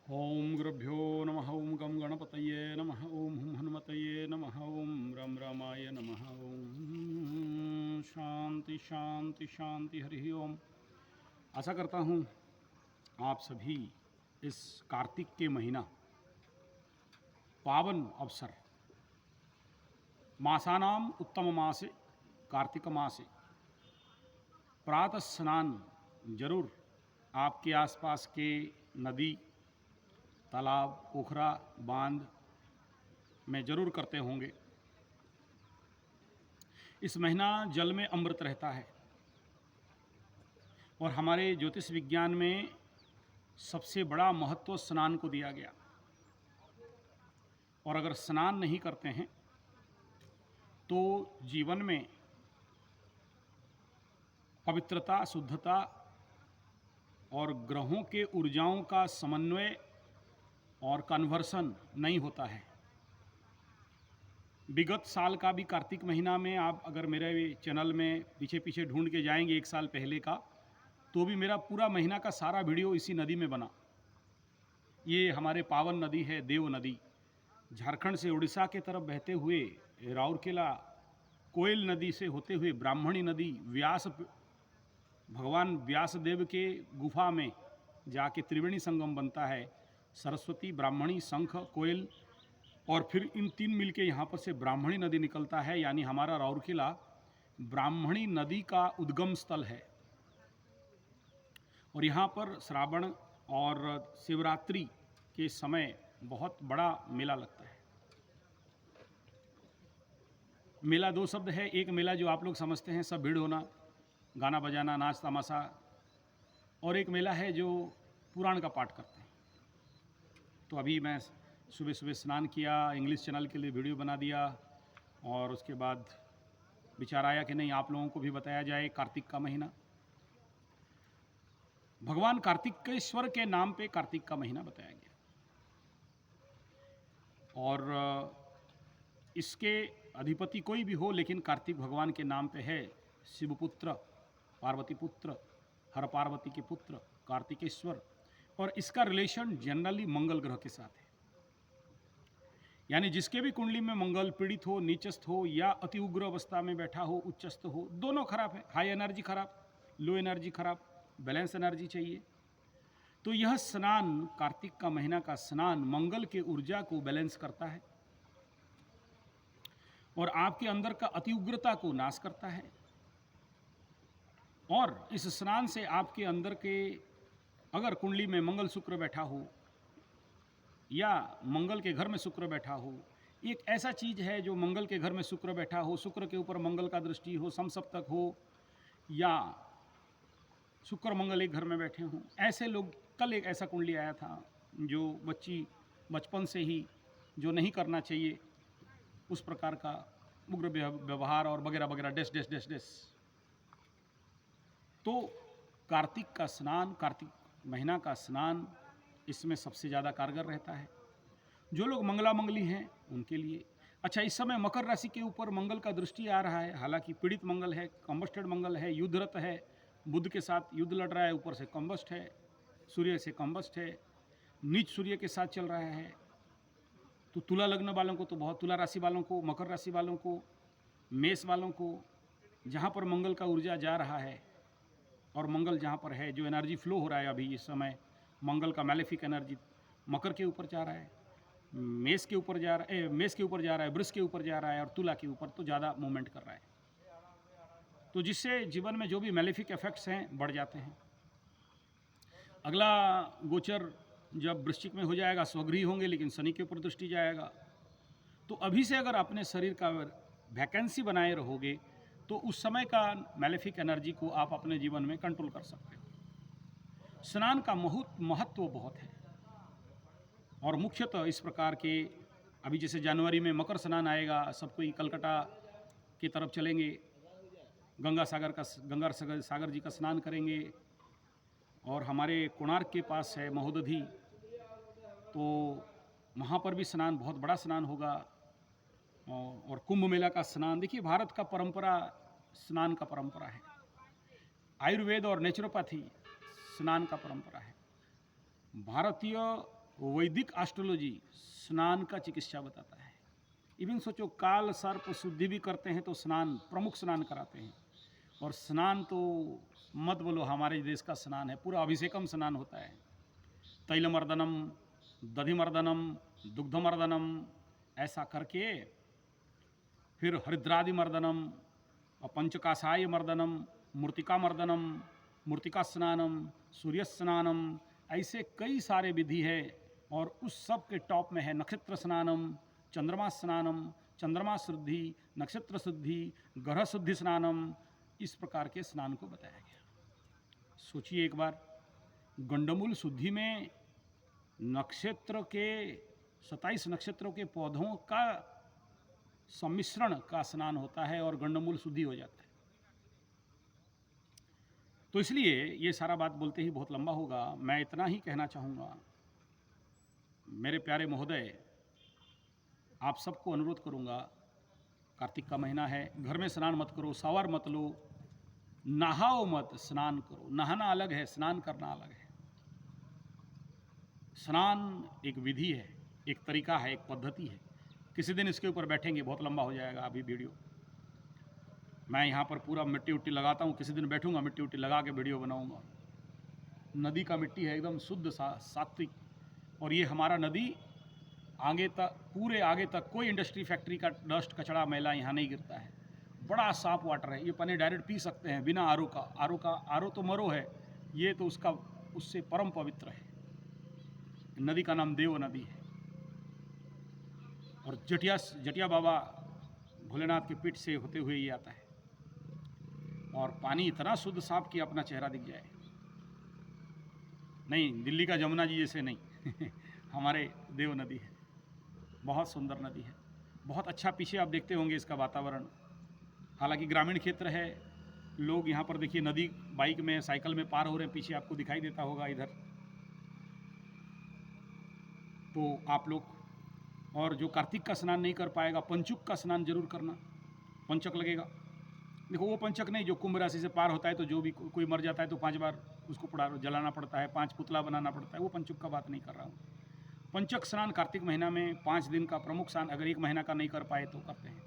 ओम गुरुभ्यो नमः। ओम गम गणपतये नमः। ओम हुम हनुमतये नमः। ओम रम रामाय नमः। ओम शांति शांति शांति। हरि ओम। आशा करता हूँ आप सभी इस कार्तिक के महीना पावन अवसर मासानाम उत्तम मासे कार्तिक मासे प्रातः स्नान जरूर आपके आसपास के नदी, तालाब, पोखरा, बांध में जरूर करते होंगे। इस महीना जल में अमृत रहता है और हमारे ज्योतिष विज्ञान में सबसे बड़ा महत्व स्नान को दिया गया। और अगर स्नान नहीं करते हैं तो जीवन में पवित्रता, शुद्धता और ग्रहों के ऊर्जाओं का समन्वय और कन्वर्सन नहीं होता है। विगत साल का भी कार्तिक महीना में आप अगर मेरे चैनल में पीछे पीछे ढूंढ के जाएंगे एक साल पहले का, तो भी मेरा पूरा महीना का सारा वीडियो इसी नदी में बना। ये हमारे पावन नदी है देव नदी, झारखंड से उड़ीसा के तरफ बहते हुए राउरकेला कोयल नदी से होते हुए ब्राह्मणी नदी भगवान व्यास देव के गुफा में जाके त्रिवेणी संगम बनता है। सरस्वती, ब्राह्मणी, शंख, कोयल और फिर इन तीन मिल के यहाँ पर से ब्राह्मणी नदी निकलता है। यानी हमारा राउरकेला ब्राह्मणी नदी का उद्गम स्थल है। और यहाँ पर श्रावण और शिवरात्रि के समय बहुत बड़ा मेला लगता है। मेला दो शब्द है। एक मेला जो आप लोग समझते हैं सब भीड़ होना, गाना बजाना, नाच तमाशा, और एक मेला है जो पुराण का पाठ करते हैं। तो अभी मैं सुबह सुबह स्नान किया, इंग्लिश चैनल के लिए वीडियो बना दिया और उसके बाद विचार आया कि नहीं आप लोगों को भी बताया जाए। कार्तिक का महीना, भगवान कार्तिकेश्वर के नाम पे कार्तिक का महीना बताया गया। और इसके अधिपति कोई भी हो, लेकिन कार्तिक भगवान के नाम पे है। शिवपुत्र, पार्वती पुत्र, हर पार्वती के पुत्र कार्तिकेश्वर। और इसका रिलेशन जनरली मंगल ग्रह के साथ है। यानी जिसके भी कुंडली में मंगल पीड़ित हो, नीचस्थ हो या अति उग्र अवस्था में बैठा हो, उच्चस्थ हो, दोनों खराब है। हाई एनर्जी खराब, लो एनर्जी खराब, बैलेंस एनर्जी चाहिए। तो यह स्नान, कार्तिक का महीना का स्नान मंगल के ऊर्जा को बैलेंस करता है और आपके अंदर का अति उग्रता को नाश करता है। और इस स्नान से आपके अंदर के अगर कुंडली में मंगल शुक्र बैठा हो या मंगल के घर में शुक्र बैठा हो, एक ऐसा चीज है जो मंगल के घर में शुक्र बैठा हो, शुक्र के ऊपर मंगल का दृष्टि हो, समसप्तक हो, या शुक्र मंगल एक घर में बैठे हों। ऐसे लोग, कल एक ऐसा कुंडली आया था जो बच्ची बचपन से ही जो नहीं करना चाहिए उस प्रकार का उग्र व्यवहार और वगैरह वगैरह, डेस डेस डेस डेस। तो कार्तिक का स्नान, कार्तिक महीना का स्नान इसमें सबसे ज़्यादा कारगर रहता है। जो लोग मंगला मंगली हैं उनके लिए। अच्छा, इस समय मकर राशि के ऊपर मंगल का दृष्टि आ रहा है। हालांकि पीड़ित मंगल है, कम्बस्टेड मंगल है, युद्धरत है, बुध के साथ युद्ध लड़ रहा है, ऊपर से कम्बस्ट है, सूर्य से कम्बस्ट है, नीच सूर्य के साथ चल रहा है। तो तुला लग्न वालों को तो बहुत, तुला राशि वालों को, मकर राशि वालों को, मेष वालों को, जहाँ पर मंगल का ऊर्जा जा रहा है और मंगल जहाँ पर है, जो एनर्जी फ्लो हो रहा है अभी इस समय, मंगल का मैलेफिक एनर्जी मकर के ऊपर जा रहा है, मेष के ऊपर जा रहा है, मेष के ऊपर जा रहा है, वृष के ऊपर जा रहा है और तुला के ऊपर तो ज़्यादा मूवमेंट कर रहा है। तो जिससे जीवन में जो भी मैलेफिक इफेक्ट्स हैं बढ़ जाते हैं। अगला गोचर जब वृश्चिक में हो जाएगा, स्वगृही होंगे, लेकिन शनि के ऊपर दृष्टि जाएगा। तो अभी से अगर अपने शरीर का वैकेंसी बनाए रहोगे तो उस समय का मैलेफिक एनर्जी को आप अपने जीवन में कंट्रोल कर सकते हो। स्नान का महत्व बहुत है और मुख्यतः इस प्रकार के, अभी जैसे जनवरी में मकर स्नान आएगा, सब कोई कलकत्ता की तरफ चलेंगे, गंगा सागर जी का स्नान करेंगे। और हमारे कोणार्क के पास है महोदधि, तो वहाँ पर भी स्नान, बहुत बड़ा स्नान होगा। और कुंभ मेला का स्नान, देखिए भारत का परंपरा स्नान का परंपरा है। आयुर्वेद और नेचुरोपैथी स्नान का परंपरा है। भारतीय वैदिक एस्ट्रोलॉजी स्नान का चिकित्सा बताता है। इवन सोचो, काल सर्प शुद्धि भी करते हैं तो स्नान, प्रमुख स्नान कराते हैं। और स्नान तो मत बोलो, हमारे देश का स्नान है, पूरा अभिषेकम स्नान होता है। तैलमर्दनम, दधिमर्दनम, दुग्धमर्दनम, ऐसा करके फिर हरिद्रादि मर्दनम और पंचकाशाय मर्दनम, मूर्तिका मर्दनम, मूर्तिका स्नानम, सूर्य स्नानम, ऐसे कई सारे विधि है। और उस सब के टॉप में है नक्षत्र स्नानम, चंद्रमा स्नानम, चंद्रमा शुद्धि, नक्षत्र शुद्धि, ग्रह शुद्धि स्नानम। इस प्रकार के स्नान को बताया गया। सोचिए एक बार, गंडमूल शुद्धि में नक्षत्र के 27 नक्षत्रों के पौधों का सम्मिश्रण का स्नान होता है और गंडमूल शुद्धि हो जाता है। तो इसलिए ये सारा बात बोलते ही बहुत लंबा होगा। मैं इतना ही कहना चाहूँगा, मेरे प्यारे महोदय, आप सबको अनुरोध करूँगा, कार्तिक का महीना है, घर में स्नान मत करो, शावर मत लो, नहाओ मत, स्नान करो। नहाना अलग है, स्नान करना अलग है। स्नान एक विधि है, एक तरीका है, एक पद्धति है। किसी दिन इसके ऊपर बैठेंगे, बहुत लंबा हो जाएगा अभी वीडियो। मैं यहाँ पर पूरा मिट्टी उट्टी लगाता हूँ, किसी दिन बैठूंगा, मिट्टी उट्टी लगा के वीडियो बनाऊंगा। नदी का मिट्टी है, एकदम शुद्ध सात्विक। और ये हमारा नदी आगे तक, पूरे आगे तक कोई इंडस्ट्री फैक्ट्री का डस्ट कचरा मैला यहाँ नहीं गिरता है। बड़ा साफ वाटर है, ये पानी डायरेक्ट पी सकते हैं बिना आरओ का। आरओ तो मरो है, ये तो उससे परम पवित्र है। नदी का नाम देव नदी है। और जटिया बाबा भोलेनाथ के पीठ से होते हुए ये आता है। और पानी इतना शुद्ध साफ कि अपना चेहरा दिख जाए। नहीं, दिल्ली का जमुना जी जैसे नहीं हमारे देव नदी है, बहुत सुंदर नदी है। बहुत अच्छा, पीछे आप देखते होंगे इसका वातावरण। हालांकि ग्रामीण क्षेत्र है, लोग यहाँ पर देखिए नदी बाइक में, साइकिल में पार हो रहे हैं, पीछे आपको दिखाई देता होगा इधर। तो आप लोग, और जो कार्तिक का स्नान नहीं कर पाएगा, पंचुक का स्नान जरूर करना। पंचक लगेगा, देखो वो पंचक नहीं जो कुंभ राशि से पार होता है तो जो भी कोई मर जाता है तो 5 बार उसको जलाना पड़ता है, 5 पुतला बनाना पड़ता है, वो पंचुक का बात नहीं कर रहा हूँ। पंचक स्नान कार्तिक महीना में 5 दिन का प्रमुख स्नान, अगर 1 महीना का नहीं कर पाए तो करते हैं।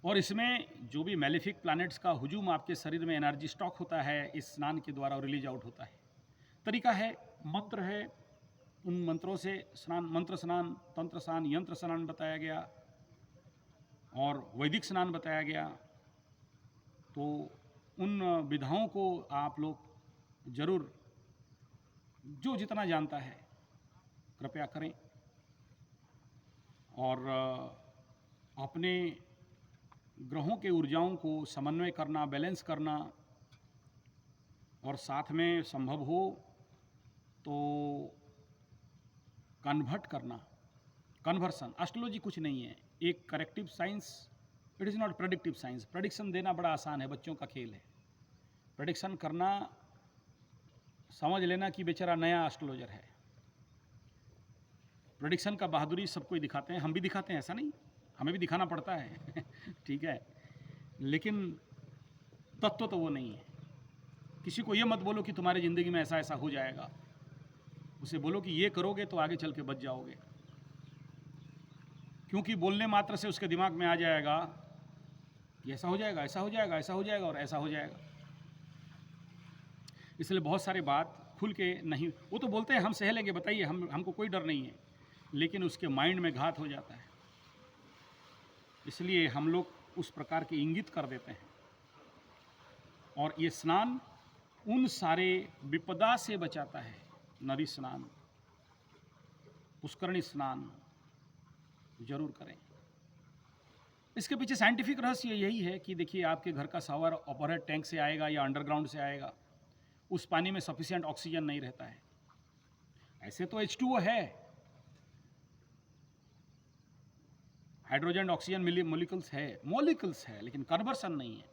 और इसमें जो भी मैलेफिक प्लैनेट्स का हुजूम आपके शरीर में एनर्जी स्टॉक होता है, इस स्नान के द्वारा रिलीज आउट होता है। तरीका है, मंत्र है, उन मंत्रों से स्नान, मंत्र स्नान, तंत्र स्नान, यंत्र स्नान बताया गया और वैदिक स्नान बताया गया। तो उन विधाओं को आप लोग जरूर, जो जितना जानता है कृपया करें। और अपने ग्रहों के ऊर्जाओं को समन्वय करना, बैलेंस करना, और साथ में संभव हो तो कन्वर्ट करना। कन्वर्सन, एस्ट्रोलॉजी कुछ नहीं है, एक corrective science, it is not predictive science. Prediction देना बड़ा आसान है, बच्चों का खेल है। प्रेडिक्शन करना, समझ लेना कि बेचारा नया एस्ट्रोलॉजर है। प्रेडिक्शन का बहादुरी सबको ही दिखाते हैं, हम भी दिखाते हैं, ऐसा नहीं, हमें भी दिखाना पड़ता है ठीक है, लेकिन तत्व तो वो नहीं है। किसी को ये मत बोलो कि तुम्हारी ज़िंदगी में ऐसा ऐसा हो जाएगा, उसे बोलो कि ये करोगे तो आगे चल के बच जाओगे। क्योंकि बोलने मात्र से उसके दिमाग में आ जाएगा कि ऐसा हो जाएगा, ऐसा हो जाएगा, ऐसा हो जाएगा और ऐसा हो जाएगा। इसलिए बहुत सारे बात खुल के नहीं, वो तो बोलते हैं हम सह लेंगे, बताइए, हमको कोई डर नहीं है, लेकिन उसके माइंड में घात हो जाता है। इसलिए हम लोग उस प्रकार की इंगित कर देते हैं। और ये स्नान उन सारे विपदा से बचाता है। नदी स्नान, पुष्करणी स्नान जरूर करें। इसके पीछे साइंटिफिक रहस्य यही है कि देखिए, आपके घर का शावर ओवरहेड टैंक से आएगा या अंडरग्राउंड से आएगा, उस पानी में सफिशिएंट ऑक्सीजन नहीं रहता है। ऐसे तो H2O है, हाइड्रोजन ऑक्सीजन मॉलिक्यूल्स है, लेकिन कन्वर्सन नहीं है।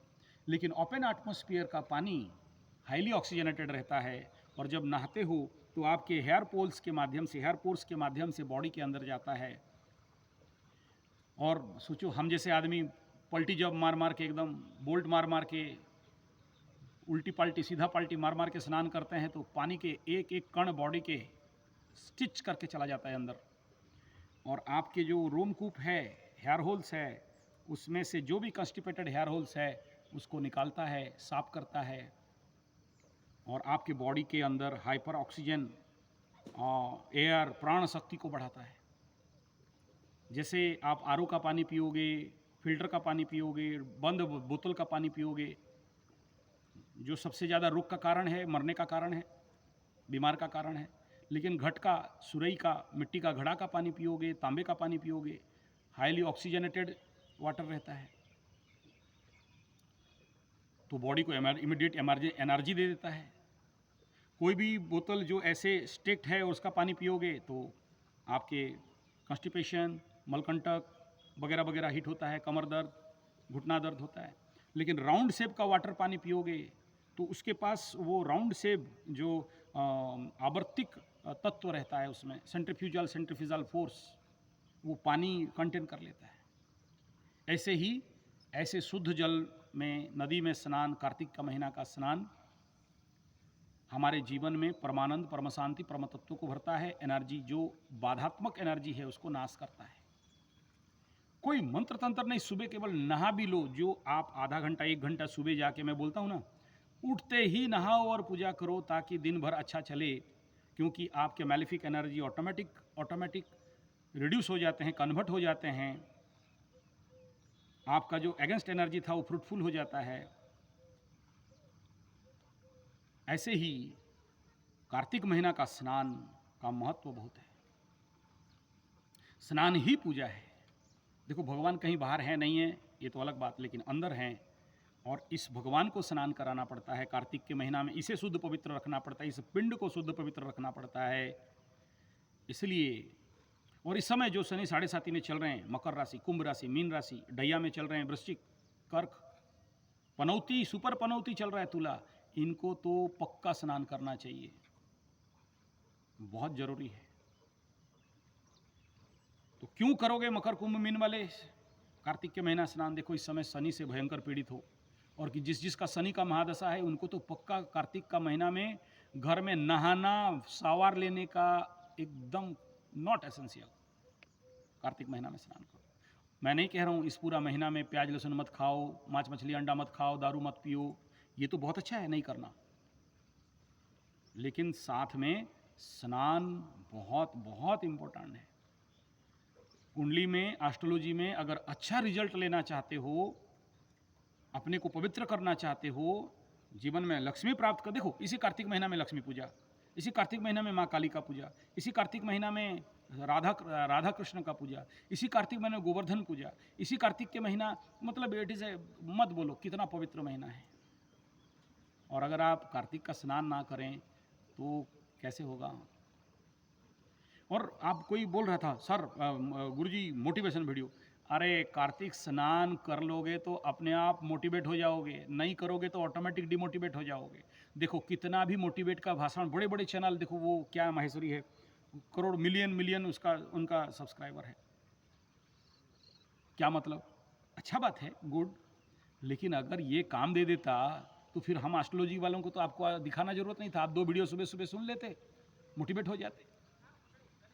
लेकिन ओपन एटमॉस्फेयर का पानी हाईली ऑक्सीजनेटेड रहता है, और जब नहाते हो तो आपके हेयर पोर्स के माध्यम से बॉडी के अंदर जाता है। और सोचो, हम जैसे आदमी पलटी जब मार मार के, एकदम बोल्ट मार मार के, उल्टी पलटी सीधा पलटी मार मार के स्नान करते हैं, तो पानी के एक एक कण बॉडी के स्टिच करके चला जाता है अंदर, और आपके जो रोमकूप है, हेयर होल्स है, उसमें से जो भी कंस्टिपेटेड हेयर होल्स है उसको निकालता है, साफ करता है, और आपके बॉडी के अंदर हाइपर ऑक्सीजन एयर प्राण शक्ति को बढ़ाता है। जैसे आप आरओ का पानी पियोगे, फिल्टर का पानी पियोगे, बंद बोतल का पानी पियोगे, जो सबसे ज़्यादा रोग का कारण है, मरने का कारण है, बीमार का कारण है। लेकिन घट का, सुरई का, मिट्टी का घड़ा का पानी पियोगे, तांबे का पानी पियोगे, हाईली ऑक्सीजनेटेड वाटर रहता है, तो बॉडी को इमीडिएट एनर्जी दे देता है। कोई भी बोतल जो ऐसे स्टेक्ड है उसका पानी पियोगे तो आपके कॉन्स्टिपेशन, मलकंटक वगैरह वगैरह हिट होता है, कमर दर्द, घुटना दर्द होता है। लेकिन राउंड शेप का वाटर पानी पियोगे तो उसके पास वो राउंड शेप जो आवर्तिक तत्व रहता है, उसमें सेंट्रीफ्यूजल फोर्स, वो पानी कंटेन कर लेता है। ऐसे ही ऐसे शुद्ध जल में, नदी में स्नान, कार्तिक का महीना का स्नान हमारे जीवन में परमानंद, परम शांति, परम तत्व को भरता है। एनर्जी, जो बाधात्मक एनर्जी है उसको नाश करता है। कोई मंत्र तंत्र नहीं, सुबह केवल नहा भी लो। जो आप आधा घंटा 1 घंटा सुबह जाके, मैं बोलता हूँ ना, उठते ही नहाओ और पूजा करो ताकि दिन भर अच्छा चले, क्योंकि आपके मैलेफिक एनर्जी ऑटोमेटिक रिड्यूस हो जाते हैं, कन्वर्ट हो जाते हैं। आपका जो अगेंस्ट एनर्जी था वो फ्रूटफुल हो जाता है। ऐसे ही कार्तिक महीना का स्नान का महत्व बहुत है। स्नान ही पूजा है। देखो, भगवान कहीं बाहर है नहीं है ये तो अलग बात, लेकिन अंदर हैं, और इस भगवान को स्नान कराना पड़ता है कार्तिक के महीना में। इसे शुद्ध पवित्र रखना पड़ता है, इस पिंड को शुद्ध पवित्र रखना पड़ता है। इसलिए, और इस समय जो शनि 7.5 में चल रहे हैं, मकर राशि, कुंभ राशि, मीन राशि, डैया में चल रहे हैं वृश्चिक, कर्क, पनौती, सुपर पनौती चल रहा है तुला, इनको तो पक्का स्नान करना चाहिए, बहुत जरूरी है। तो क्यों करोगे मकर कुंभ मीन वाले कार्तिक के महीना स्नान? देखो, इस समय शनि से भयंकर पीड़ित हो, और कि जिसका शनि का महादशा है उनको तो पक्का कार्तिक का महीना में घर में नहाना, सावार लेने का एकदम नॉट एसेंशियल। कार्तिक महीना में स्नान करो। मैं नहीं कह रहा हूँ इस पूरा महीना में प्याज लहसुन मत खाओ, मांस मछली अंडा मत खाओ, दारू मत पियो, ये तो बहुत अच्छा है नहीं करना, लेकिन साथ में स्नान बहुत बहुत इम्पोर्टेंट है। कुंडली में, एस्ट्रोलॉजी में अगर अच्छा रिजल्ट लेना चाहते हो, अपने को पवित्र करना चाहते हो, जीवन में लक्ष्मी प्राप्त कर, देखो इसी कार्तिक महीना में लक्ष्मी पूजा, इसी कार्तिक महीना में माँ काली का पूजा, इसी कार्तिक महीना में राधा कृष्ण का पूजा, इसी कार्तिक महीने में गोवर्धन पूजा, इसी कार्तिक के महीना, मतलब इट इज मत बोलो कितना पवित्र महीना है। और अगर आप कार्तिक का स्नान ना करें तो कैसे होगा? और आप, कोई बोल रहा था सर गुरुजी मोटिवेशन वीडियो, अरे कार्तिक स्नान कर लोगे तो अपने आप मोटिवेट हो जाओगे, नहीं करोगे तो ऑटोमेटिक डिमोटिवेट हो जाओगे। देखो कितना भी मोटिवेट का भाषण, बड़े बड़े चैनल, देखो वो क्या माहेश्वरी है, करोड़ मिलियन उसका उनका सब्सक्राइबर है, क्या मतलब? अच्छा बात है, गुड, लेकिन अगर ये काम दे देता तो फिर हम एस्ट्रोलॉजी वालों को तो आपको दिखाना जरूरत नहीं था, आप 2 वीडियो सुबह सुबह सुन लेते, मोटिवेट हो जाते।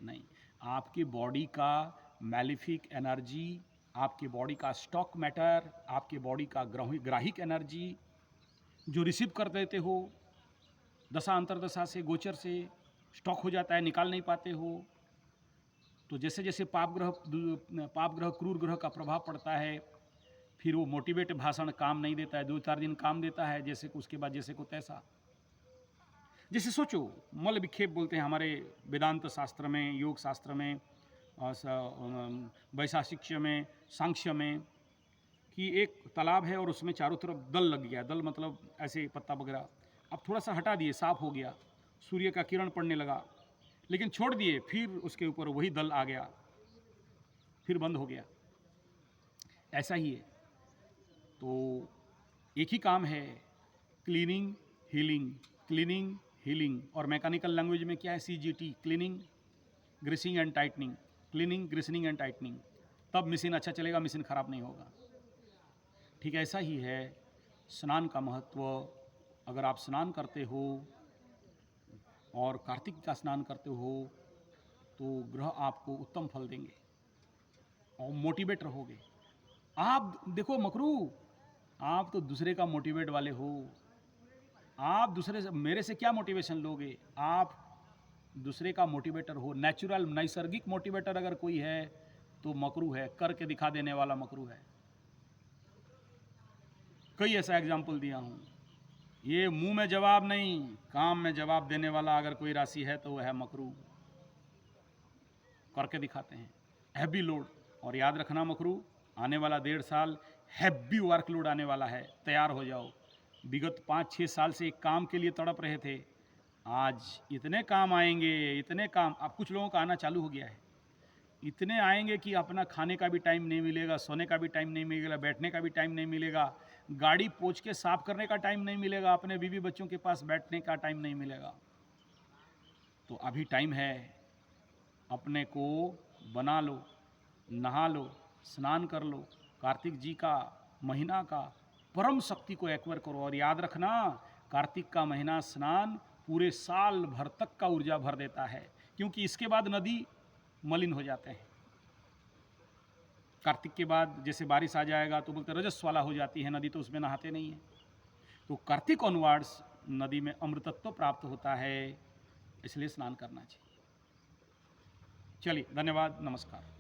नहीं, आपकी बॉडी का मैलिफिक एनर्जी, आपकी बॉडी का स्टॉक मैटर, आपकी बॉडी का ग्राहिक एनर्जी जो रिसीव कर देते हो दशा अंतरदशा से, गोचर से स्टॉक हो जाता है, निकाल नहीं पाते हो। तो जैसे जैसे पाप ग्रह क्रूर ग्रह का प्रभाव पड़ता है, फिर वो मोटिवेट भाषण काम नहीं देता है, 2-4 दिन काम देता है, जैसे को उसके बाद जैसे को तैसा। जैसे सोचो, मल विक्षेप बोलते हैं हमारे वेदांत शास्त्र में, योग शास्त्र में, वैशाशिक्य में, सांख्य में, कि एक तालाब है और उसमें चारों तरफ दल लग गया, दल मतलब ऐसे पत्ता वगैरह, अब थोड़ा सा हटा दिए, साफ हो गया, सूर्य का किरण पड़ने लगा, लेकिन छोड़ दिए, फिर उसके ऊपर वही दल आ गया, फिर बंद हो गया। ऐसा ही है। तो एक ही काम है, क्लीनिंग हीलिंग, क्लीनिंग हीलिंग, और मैकेनिकल लैंग्वेज में क्या है, CGT, cleaning greasing and tightening, cleaning greasing and tightening, तब मशीन अच्छा चलेगा, मशीन खराब नहीं होगा। ठीक ऐसा ही है स्नान का महत्व। अगर आप स्नान करते हो और कार्तिक का स्नान करते हो तो ग्रह आपको उत्तम फल देंगे और मोटिवेट रहोगे। आप देखो मकरू, आप तो दूसरे का मोटिवेट वाले हो। आप दूसरे से, मेरे से क्या मोटिवेशन लोगे? आप दूसरे का मोटिवेटर हो। नेचुरल नैसर्गिक मोटिवेटर अगर कोई है तो मकरू है, करके दिखा देने वाला मकरू है। कई ऐसा एग्जाम्पल दिया हूँ। ये मुंह में जवाब नहीं, काम में जवाब देने वाला अगर कोई राशि है तो वह है मकरू। करके दिखाते हैं हैवी लोड। और याद रखना मकरू, आने वाला 1.5 साल हैवी वर्कलोड आने वाला है, तैयार हो जाओ। विगत 5-6 साल से एक काम के लिए तड़प रहे थे, आज इतने काम आएंगे, इतने काम। अब कुछ लोगों का आना चालू हो गया है, इतने आएंगे कि अपना खाने का भी टाइम नहीं मिलेगा, सोने का भी टाइम नहीं मिलेगा, बैठने का भी टाइम नहीं मिलेगा, गाड़ी पोंछ के साफ करने का टाइम नहीं मिलेगा, अपने बीवी बच्चों के पास बैठने का टाइम नहीं मिलेगा। तो अभी टाइम है, अपने को बना लो, नहा लो, स्नान कर लो, कार्तिक जी का महीना का परम शक्ति को एक्वायर करो। और याद रखना, कार्तिक का महीना स्नान पूरे साल भर तक का ऊर्जा भर देता है, क्योंकि इसके बाद नदी मलिन हो जाते हैं। कार्तिक के बाद जैसे बारिश आ जाएगा तो बोलते रजस वाला हो जाती है नदी, तो उसमें नहाते नहीं हैं। तो कार्तिक ऑनवर्ड्स नदी में अमृतत्व प्राप्त होता है, इसलिए स्नान करना चाहिए। चलिए, धन्यवाद, नमस्कार।